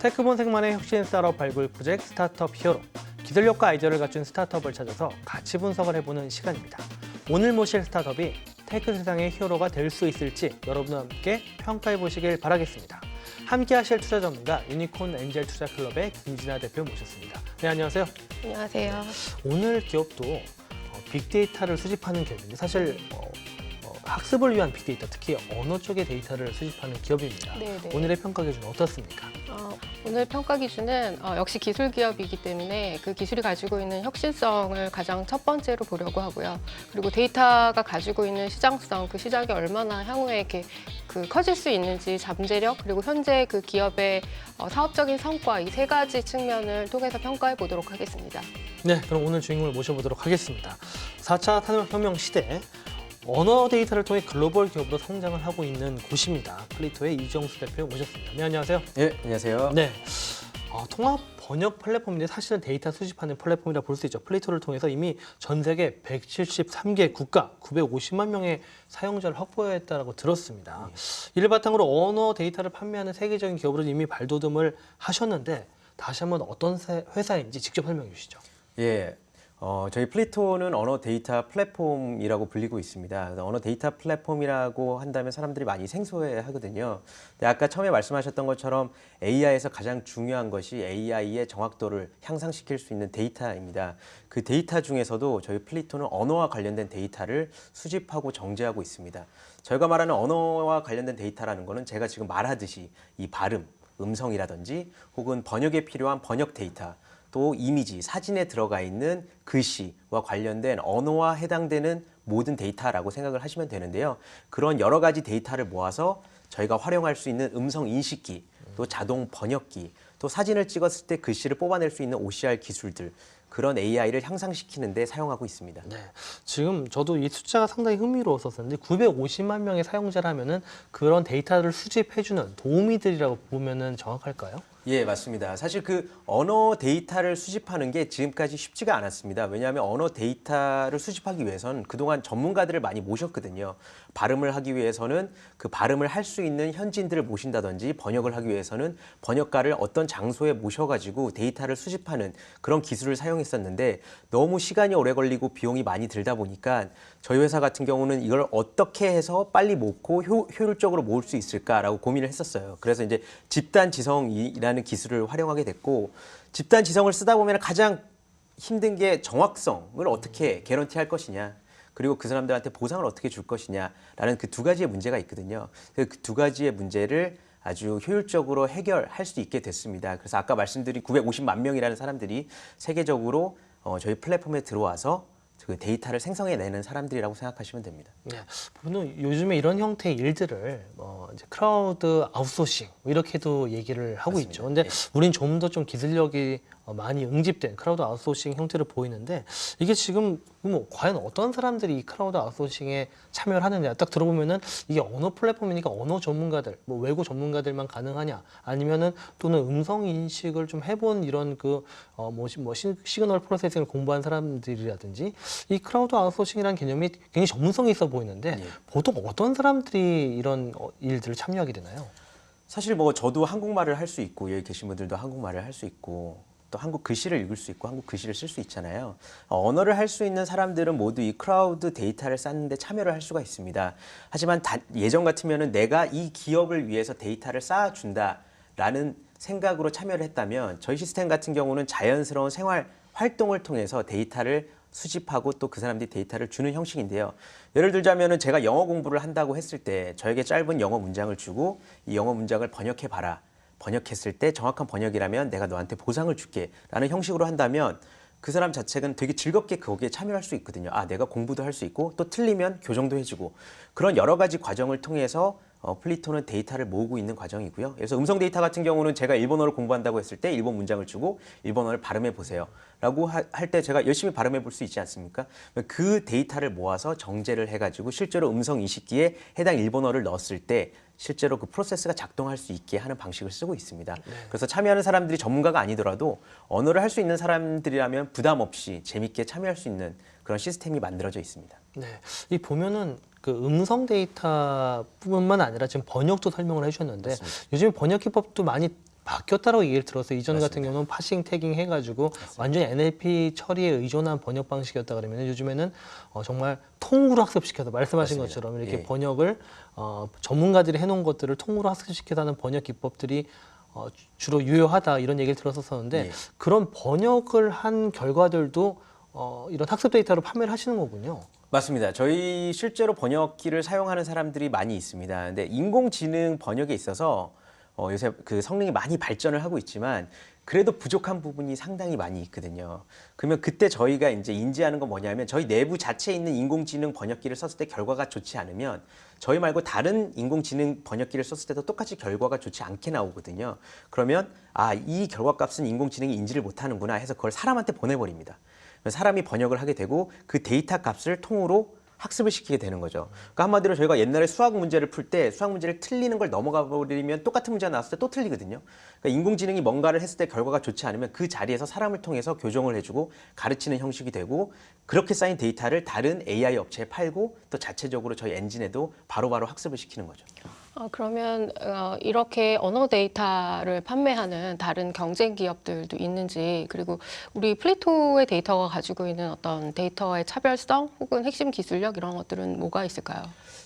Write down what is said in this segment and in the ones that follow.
테크본색만의 혁신 스타트업 발굴 프로젝트 스타트업 히어로. 기술력과 아이디어를 갖춘 스타트업을 찾아서 가치 분석을 해보는 시간입니다. 오늘 모실 스타트업이 테크 세상의 히어로가 될 수 있을지 여러분과 함께 평가해 보시길 바라겠습니다. 함께 하실 투자 전문가 유니콘 엔젤 투자 클럽의 김진아 대표 모셨습니다. 네, 안녕하세요. 안녕하세요. 오늘 기업도 빅데이터를 수집하는 기업인데 사실 학습을 위한 빅데이터, 특히 언어 쪽의 데이터를 수집하는 기업입니다. 네네. 오늘의 평가 기준 어떻습니까? 오늘 평가 기준은 역시 기술 기업이기 때문에 그 기술이 가지고 있는 혁신성을 가장 첫 번째로 보려고 하고요. 그리고 데이터가 가지고 있는 시장성, 그 시장이 얼마나 향후에 이렇게 커질 수 있는지 잠재력, 그리고 현재 그 기업의 사업적인 성과, 이 세 가지 측면을 통해서 평가해 보도록 하겠습니다. 네, 그럼 오늘 주인공을 모셔보도록 하겠습니다. 4차 산업혁명 시대, 언어 데이터를 통해 글로벌 기업으로 성장을 하고 있는 곳입니다. 플레이토의 이정수 대표 모셨습니다. 네, 안녕하세요. 네, 안녕하세요. 네, 통합 번역 플랫폼인데 사실은 데이터 수집하는 플랫폼이라 볼 수 있죠. 플레이토를 통해서 이미 전 세계 173개 국가 950만 명의 사용자를 확보했다고 들었습니다. 이를 바탕으로 언어 데이터를 판매하는 세계적인 기업으로 이미 발돋움을 하셨는데 다시 한번 어떤 회사인지 직접 설명해 주시죠. 예, 저희 플레이토는 언어 데이터 플랫폼이라고 불리고 있습니다. 그래서 언어 데이터 플랫폼이라고 한다면 사람들이 많이 생소해 하거든요. 근데 아까 처음에 말씀하셨던 것처럼 AI에서 가장 중요한 것이 AI의 정확도를 향상시킬 수 있는 데이터입니다. 그 데이터 중에서도 저희 플레이토는 언어와 관련된 데이터를 수집하고 정제하고 있습니다. 저희가 말하는 언어와 관련된 데이터라는 거는 제가 지금 말하듯이 이 발음, 음성이라든지 혹은 번역에 필요한 번역 데이터, 또 이미지, 사진에 들어가 있는 글씨와 관련된 언어와 해당되는 모든 데이터라고 생각을 하시면 되는데요. 그런 여러 가지 데이터를 모아서 저희가 활용할 수 있는 음성 인식기, 또 자동 번역기, 또 사진을 찍었을 때 글씨를 뽑아낼 수 있는 OCR 기술들, 그런 AI를 향상시키는 데 사용하고 있습니다. 네, 지금 저도 이 숫자가 상당히 흥미로웠었는데 950만 명의 사용자라면은 그런 데이터를 수집해주는 도우미들이라고 보면은 정확할까요? 예, 맞습니다. 사실 그 언어 데이터를 수집하는 게 지금까지 쉽지가 않았습니다. 왜냐하면 언어 데이터를 수집하기 위해서는 그동안 전문가들을 많이 모셨거든요. 발음을 하기 위해서는 그 발음을 할 수 있는 현지인들을 모신다든지 번역을 하기 위해서는 번역가를 어떤 장소에 모셔가지고 데이터를 수집하는 그런 기술을 사용했었는데 너무 시간이 오래 걸리고 비용이 많이 들다 보니까 저희 회사 같은 경우는 이걸 어떻게 해서 빨리 모고 효율적으로 모을 수 있을까라고 고민을 했었어요. 그래서 이제 집단 지성이라는 기술을 활용하게 됐고, 집단 지성을 쓰다 보면 가장 힘든 게 정확성을 어떻게 개런티할 것이냐, 그리고 그 사람들한테 보상을 어떻게 줄 것이냐라는 그 두 가지의 문제가 있거든요. 그 두 가지의 문제를 아주 효율적으로 해결할 수 있게 됐습니다. 그래서 아까 말씀드린 950만 명이라는 사람들이 세계적으로 저희 플랫폼에 들어와서 그 데이터를 생성해내는 사람들이라고 생각하시면 됩니다. 네, 보면 요즘에 이런 형태의 일들을 이제 크라우드 아웃소싱 이렇게도 얘기를 하고 맞습니다. 있죠. 근데 네. 우린 좀 더 좀 기술력이 많이 응집된 크라우드 아웃소싱 형태를 보이는데 이게 지금 뭐 과연 어떤 사람들이 이 크라우드 아웃소싱에 참여를 하느냐, 딱 들어보면은 이게 언어 플랫폼이니까 언어 전문가들, 뭐 외고 전문가들만 가능하냐, 아니면은 또는 음성 인식을 좀 해본 이런 시그널 프로세싱을 공부한 사람들이라든지, 이 크라우드 아웃소싱이라는 개념이 굉장히 전문성이 있어 보이는데 예. 보통 어떤 사람들이 이런 일들을 참여하게 되나요? 사실 뭐 저도 한국말을 할 수 있고 여기 계신 분들도 한국말을 할 수 있고 또 한국 글씨를 읽을 수 있고 한국 글씨를 쓸 수 있잖아요. 언어를 할 수 있는 사람들은 모두 이 크라우드 데이터를 쌓는데 참여를 할 수가 있습니다. 하지만 예전 같으면은 내가 이 기업을 위해서 데이터를 쌓아준다라는 생각으로 참여를 했다면 저희 시스템 같은 경우는 자연스러운 생활 활동을 통해서 데이터를 수집하고 또 그 사람들이 데이터를 주는 형식인데요. 예를 들자면은 제가 영어 공부를 한다고 했을 때 저에게 짧은 영어 문장을 주고 이 영어 문장을 번역해 봐라. 번역했을 때 정확한 번역이라면 내가 너한테 보상을 줄게 라는 형식으로 한다면 그 사람 자체는 되게 즐겁게 거기에 참여할 수 있거든요. 아, 내가 공부도 할 수 있고 또 틀리면 교정도 해주고 그런 여러 가지 과정을 통해서 플레이토는 데이터를 모으고 있는 과정이고요. 그래서 음성 데이터 같은 경우는 제가 일본어를 공부한다고 했을 때 일본 문장을 주고 일본어를 발음해 보세요 라고 할 때 제가 열심히 발음해 볼 수 있지 않습니까? 그 데이터를 모아서 정제를 해가지고 실제로 음성 인식기에 해당 일본어를 넣었을 때 실제로 그 프로세스가 작동할 수 있게 하는 방식을 쓰고 있습니다. 네. 그래서 참여하는 사람들이 전문가가 아니더라도 언어를 할 수 있는 사람들이라면 부담 없이 재밌게 참여할 수 있는 그런 시스템이 만들어져 있습니다. 네, 이 보면은 그 음성 데이터뿐만 아니라 지금 번역도 설명을 해주셨는데 맞습니다. 요즘 번역 기법도 많이 바뀌었다라고 얘기를 들었어요. 이전 같은 맞습니다. 경우는 파싱 태깅 해가지고 완전히 NLP 처리에 의존한 번역 방식이었다 그러면 요즘에는 정말 통으로 학습시켜서 말씀하신 맞습니다. 것처럼 이렇게 예. 번역을 전문가들이 해놓은 것들을 통으로 학습시켜서 하는 번역 기법들이 주로 유효하다 이런 얘기를 들었었는데 예. 그런 번역을 한 결과들도 이런 학습 데이터로 판매를 하시는 거군요. 맞습니다. 저희 실제로 번역기를 사용하는 사람들이 많이 있습니다. 근데 인공지능 번역에 있어서 요새 그 성능이 많이 발전을 하고 있지만 그래도 부족한 부분이 상당히 많이 있거든요. 그러면 그때 저희가 이제 인지하는 건 뭐냐면 저희 내부 자체에 있는 인공지능 번역기를 썼을 때 결과가 좋지 않으면 저희 말고 다른 인공지능 번역기를 썼을 때도 똑같이 결과가 좋지 않게 나오거든요. 그러면 이 결과값은 인공지능이 인지를 못하는구나 해서 그걸 사람한테 보내버립니다. 사람이 번역을 하게 되고 그 데이터 값을 통으로 학습을 시키게 되는 거죠. 그러니까 한마디로 저희가 옛날에 수학 문제를 풀 때 수학 문제를 틀리는 걸 넘어가 버리면 똑같은 문제가 나왔을 때 또 틀리거든요. 그러니까 인공지능이 뭔가를 했을 때 결과가 좋지 않으면 그 자리에서 사람을 통해서 교정을 해주고 가르치는 형식이 되고 그렇게 쌓인 데이터를 다른 AI 업체에 팔고 또 자체적으로 저희 엔진에도 바로바로 학습을 시키는 거죠. 그러면 이렇게 언어 데이터를 판매하는 다른 경쟁 기업들도 있는지, 그리고 우리 플레이토의 데이터가 가지고 있는 어떤 데이터의 차별성 혹은 핵심 기술력 이런 것들은 뭐가 있을까요?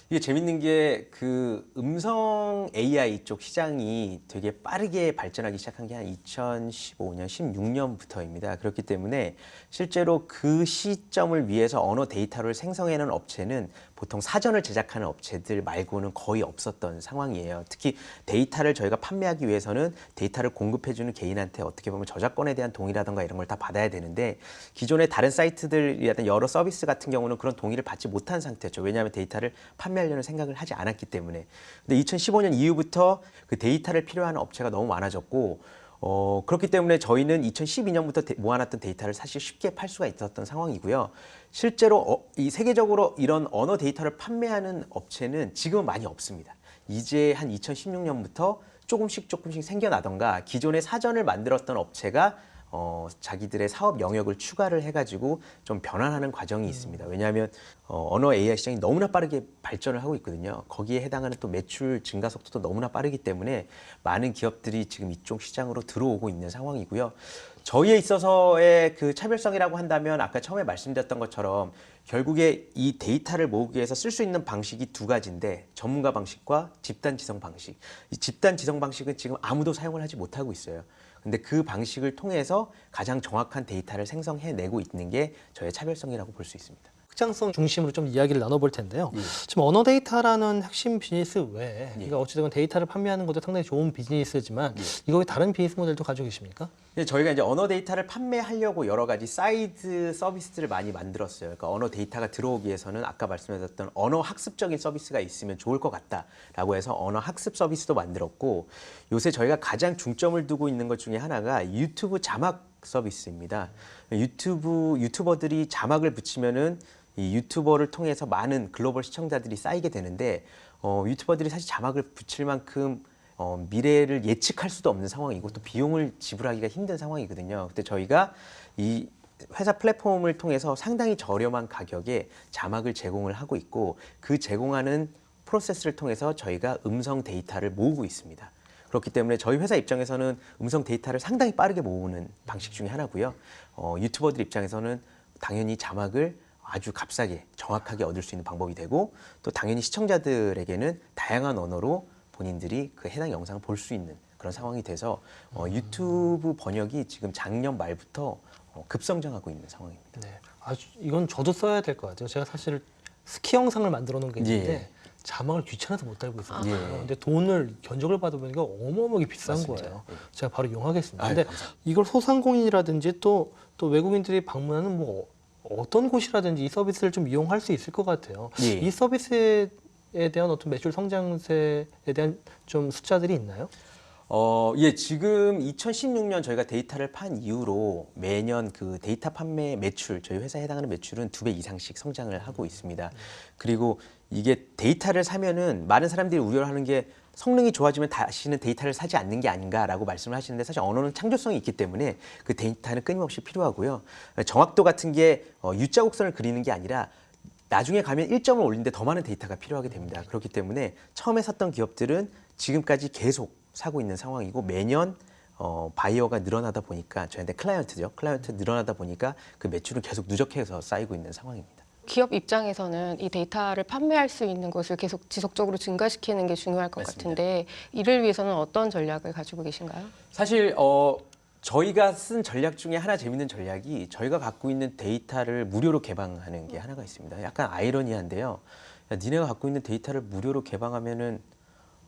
이게 재밌는 게 그 음성 AI 쪽 시장이 되게 빠르게 발전하기 시작한 게 한 2015년, 16년부터입니다. 그렇기 때문에 실제로 그 시점을 위해서 언어 데이터를 생성해내는 업체는 보통 사전을 제작하는 업체들 말고는 거의 없었던 상황이에요. 특히 데이터를 저희가 판매하기 위해서는 데이터를 공급해주는 개인한테 어떻게 보면 저작권에 대한 동의라든가 이런 걸 다 받아야 되는데 기존의 다른 사이트들이라든 여러 서비스 같은 경우는 그런 동의를 받지 못한 상태였죠. 왜냐하면 데이터를 판매하려는 생각을 하지 않았기 때문에. 근데 2015년 이후부터 그 데이터를 필요한 업체가 너무 많아졌고 그렇기 때문에 저희는 2012년부터 모아놨던 데이터를 사실 쉽게 팔 수가 있었던 상황이고요. 실제로 이 세계적으로 이런 언어 데이터를 판매하는 업체는 지금은 많이 없습니다. 이제 한 2016년부터 조금씩 생겨나던가 기존에 사전을 만들었던 업체가 자기들의 사업 영역을 추가를 해가지고 좀 변환하는 과정이 있습니다. 왜냐하면 언어 AI 시장이 너무나 빠르게 발전을 하고 있거든요. 거기에 해당하는 또 매출 증가 속도도 너무나 빠르기 때문에 많은 기업들이 지금 이쪽 시장으로 들어오고 있는 상황이고요. 저희에 있어서의 그 차별성이라고 한다면 아까 처음에 말씀드렸던 것처럼 결국에 이 데이터를 모으기 위해서 쓸 수 있는 방식이 두 가지인데 전문가 방식과 집단 지성 방식. 이 집단 지성 방식은 지금 아무도 사용을 하지 못하고 있어요. 근데 그 방식을 통해서 가장 정확한 데이터를 생성해내고 있는 게 저의 차별성이라고 볼 수 있습니다. 확장성 중심으로 좀 이야기를 나눠볼 텐데요. 예. 지금 언어 데이터라는 핵심 비즈니스 외에 그러니까 어찌됐건 데이터를 판매하는 것도 상당히 좋은 비즈니스지만 이거 외에 다른 비즈니스 모델도 가지고 계십니까? 저희가 이제 언어 데이터를 판매하려고 여러 가지 사이드 서비스들을 많이 만들었어요. 그러니까 언어 데이터가 들어오기 위해서는 아까 말씀드렸던 언어 학습적인 서비스가 있으면 좋을 것 같다라고 해서 언어 학습 서비스도 만들었고 요새 저희가 가장 중점을 두고 있는 것 중에 하나가 유튜브 자막 서비스입니다. 유튜버들이 자막을 붙이면은 이 유튜버를 통해서 많은 글로벌 시청자들이 쌓이게 되는데 유튜버들이 사실 자막을 붙일 만큼 미래를 예측할 수도 없는 상황이고 또 비용을 지불하기가 힘든 상황이거든요. 근데 저희가 이 회사 플랫폼을 통해서 상당히 저렴한 가격에 자막을 제공을 하고 있고 그 제공하는 프로세스를 통해서 저희가 음성 데이터를 모으고 있습니다. 그렇기 때문에 저희 회사 입장에서는 음성 데이터를 상당히 빠르게 모으는 방식 중에 하나고요. 유튜버들 입장에서는 당연히 자막을 아주 값싸게 정확하게 얻을 수 있는 방법이 되고 또 당연히 시청자들에게는 다양한 언어로 본인들이 그 해당 영상을 볼 수 있는 그런 상황이 돼서 유튜브 번역이 지금 작년 말부터 급성장하고 있는 상황입니다. 네, 아주 이건 저도 써야 될 것 같아요. 제가 사실 스키 영상을 만들어 놓은 게 있는데 예. 자막을 귀찮아서 못 달고 있었거든요. 예. 근데 돈을 견적을 받아보니까 어마어마하게 비싼 맞습니다. 거예요. 예. 제가 바로 이용하겠습니다. 아유, 근데 감사합니다. 이걸 소상공인이라든지 또 외국인들이 방문하는 뭐 어떤 곳이라든지 이 서비스를 좀 이용할 수 있을 것 같아요. 예. 이 서비스에 대한 어떤 매출 성장세에 대한 좀 숫자들이 있나요? 예, 지금 2016년 저희가 데이터를 판 이후로 매년 그 데이터 판매 매출, 저희 회사에 해당하는 매출은 2배 이상씩 성장을 하고 있습니다. 그리고 이게 데이터를 사면은 많은 사람들이 우려를 하는 게 성능이 좋아지면 다시는 데이터를 사지 않는 게 아닌가라고 말씀을 하시는데 사실 언어는 창조성이 있기 때문에 그 데이터는 끊임없이 필요하고요. 정확도 같은 게 U자 곡선을 그리는 게 아니라 나중에 가면 1점을 올리는데 더 많은 데이터가 필요하게 됩니다. 그렇기 때문에 처음에 샀던 기업들은 지금까지 계속 사고 있는 상황이고 매년 바이어가 늘어나다 보니까 저희한테 클라이언트 늘어나다 보니까 그 매출은 계속 누적해서 쌓이고 있는 상황입니다. 기업 입장에서는 이 데이터를 판매할 수 있는 것을 계속 지속적으로 증가시키는 게 중요할 것 맞습니다. 같은데 이를 위해서는 어떤 전략을 가지고 계신가요? 사실 저희가 쓴 전략 중에 하나 재밌는 전략이 저희가 갖고 있는 데이터를 무료로 개방하는 게 하나가 있습니다. 약간 아이러니한데요. 야, 니네가 갖고 있는 데이터를 무료로 개방하면은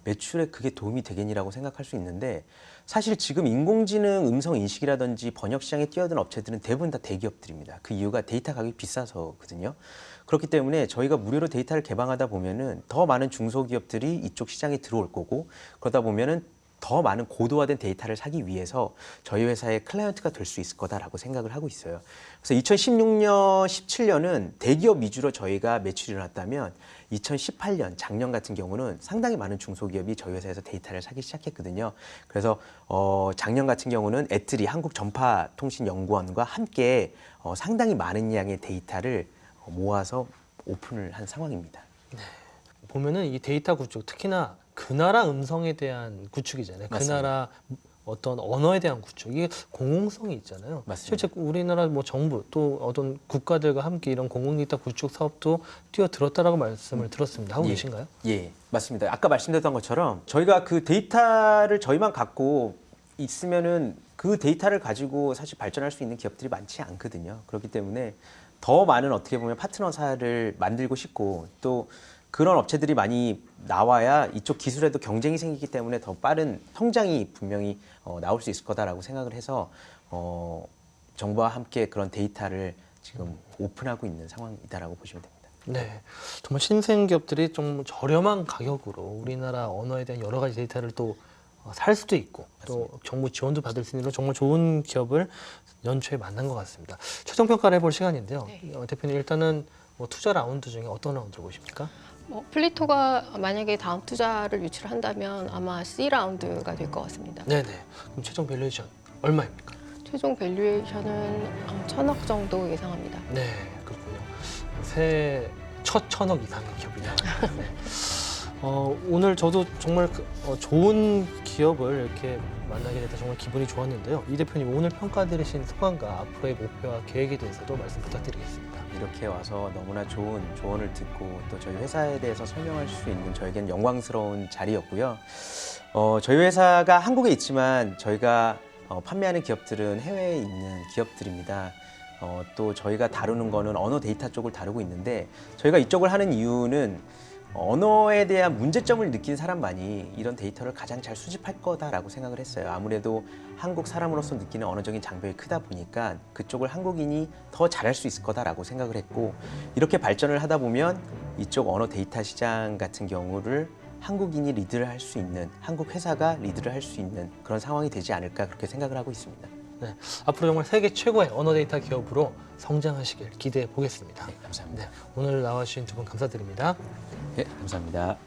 매출에 그게 도움이 되겠니라고 생각할 수 있는데 사실 지금 인공지능 음성 인식이라든지 번역 시장에 뛰어든 업체들은 대부분 다 대기업들입니다. 그 이유가 데이터 가격이 비싸서거든요. 그렇기 때문에 저희가 무료로 데이터를 개방하다 보면은 더 많은 중소기업들이 이쪽 시장에 들어올 거고 그러다 보면은 더 많은 고도화된 데이터를 사기 위해서 저희 회사의 클라이언트가 될 수 있을 거다라고 생각을 하고 있어요. 그래서 2016년, 17년은 대기업 위주로 저희가 매출이 일어났다면 2018년 작년 같은 경우는 상당히 많은 중소기업이 저희 회사에서 데이터를 사기 시작했거든요. 그래서 작년 같은 경우는 애트리 한국전파통신연구원과 함께 상당히 많은 양의 데이터를 모아서 오픈을 한 상황입니다. 보면은 이 데이터 구축, 특히나 그 나라 음성에 대한 구축이잖아요. 그 맞습니다. 나라 어떤 언어에 대한 구축, 이게 공공성이 있잖아요. 맞습니다. 실제 우리나라 뭐 정부 또 어떤 국가들과 함께 이런 공공데이터 구축 사업도 뛰어들었다라고 말씀을 들었습니다. 하고 예. 계신가요? 예, 맞습니다. 아까 말씀드렸던 것처럼 저희가 그 데이터를 저희만 갖고 있으면은 그 데이터를 가지고 사실 발전할 수 있는 기업들이 많지 않거든요. 그렇기 때문에 더 많은 어떻게 보면 파트너사를 만들고 싶고 또 그런 업체들이 많이 나와야 이쪽 기술에도 경쟁이 생기기 때문에 더 빠른 성장이 분명히 나올 수 있을 거다라고 생각을 해서 정부와 함께 그런 데이터를 지금 오픈하고 있는 상황이다라고 보시면 됩니다. 네, 정말 신생 기업들이 좀 저렴한 가격으로 우리나라 언어에 대한 여러 가지 데이터를 또 살 수도 있고 또 정부 지원도 받을 수 있는 정말 좋은 기업을 연초에 만난 것 같습니다. 최종 평가를 해볼 시간인데요. 네. 대표님 일단은 뭐 투자 라운드 중에 어떤 라운드를 보십니까? 플리토가 만약에 다음 투자를 유치를 한다면 아마 C 라운드가 될 것 같습니다. 네네. 그럼 최종 밸류에이션 얼마입니까? 최종 밸류에이션은 1,000억 정도 예상합니다. 네, 그렇군요. 새해 첫 1,000억 이상의 기업이다. 네. 오늘 저도 정말 좋은 기업을 이렇게 만나게 돼서 정말 기분이 좋았는데요. 이 대표님 오늘 평가 들으신 소감과 앞으로의 목표와 계획에 대해서도 말씀 부탁드리겠습니다. 이렇게 와서 너무나 좋은 조언을 듣고 또 저희 회사에 대해서 설명할 수 있는 저에겐 영광스러운 자리였고요. 저희 회사가 한국에 있지만 저희가 판매하는 기업들은 해외에 있는 기업들입니다. 또 저희가 다루는 거는 언어 데이터 쪽을 다루고 있는데 저희가 이쪽을 하는 이유는 언어에 대한 문제점을 느낀 사람만이 이런 데이터를 가장 잘 수집할 거다라고 생각을 했어요. 아무래도 한국 사람으로서 느끼는 언어적인 장벽이 크다 보니까 그쪽을 한국인이 더 잘할 수 있을 거다라고 생각을 했고 이렇게 발전을 하다 보면 이쪽 언어 데이터 시장 같은 경우를 한국인이 리드를 할 수 있는 한국 회사가 리드를 할 수 있는 그런 상황이 되지 않을까 그렇게 생각을 하고 있습니다. 네, 앞으로 정말 세계 최고의 언어 데이터 기업으로 성장하시길 기대해 보겠습니다. 네, 감사합니다. 오늘 나와주신 두 분 감사드립니다. 네, 감사합니다.